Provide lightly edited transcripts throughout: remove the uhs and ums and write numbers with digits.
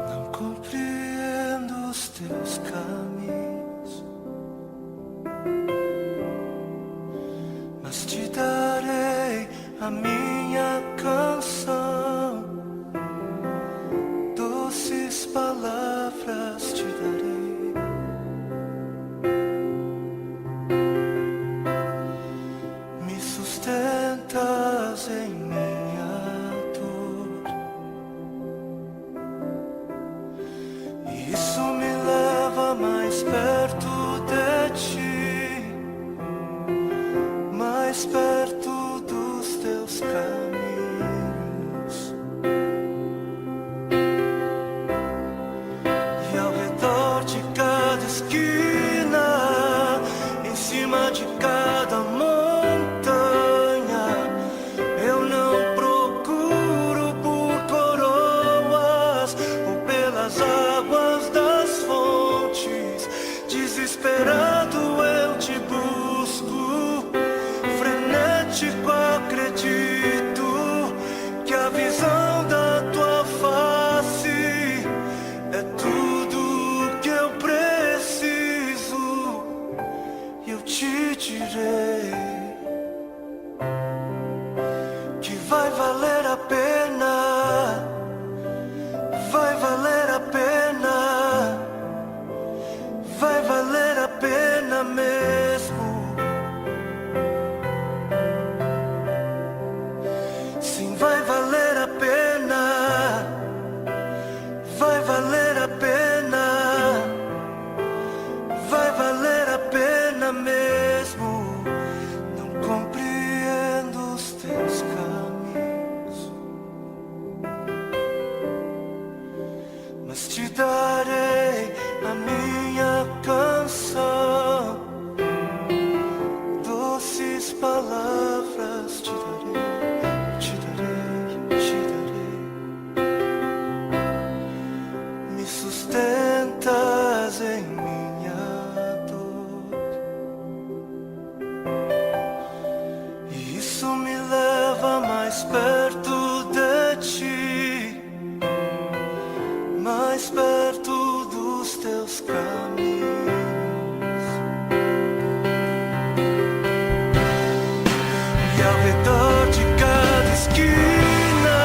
Não compreendo os teus caminhos, mas te darei a minha canção, doces palavras te darei. Me sustentas em minha dor, e isso me leva mais perto de ti, mais perto dos teus caminhos. E ao redor de cada esquina, em cima de cada montanha, eu não procuro por coroas ou pelas águas das fontes. Desesperado eu te busco, frenético acredito que a visão da tua face é tudo que eu preciso. E eu te direi que vai valer a pena, vai valer a pena, vai valer a pena mesmo. Sim, vai valer a pena, vai valer a pena, vai valer a pena mesmo. Não compreendo os teus caminhos, mas te darei a minha canção, doces palavras te darei, te darei, te darei. Me sustentas em minha dor, e isso me leva mais perto de ti, mais perto dos teus caminhos. E ao redor de cada esquina,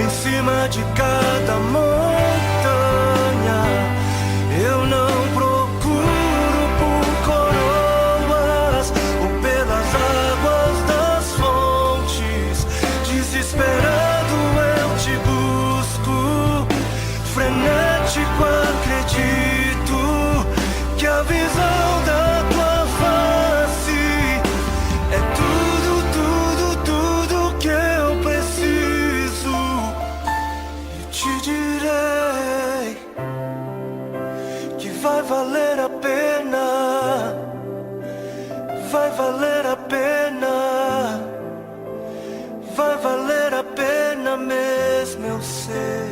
em cima de cada montanha, eu não procuro por coroas ou pelas águas das fontes. Desesperado eu te busco, frenético acredito que a visão da tua face é tudo, tudo, tudo que eu preciso. E te direi que vai valer a pena, vai valer a pena, vai valer a pena mesmo, eu sei.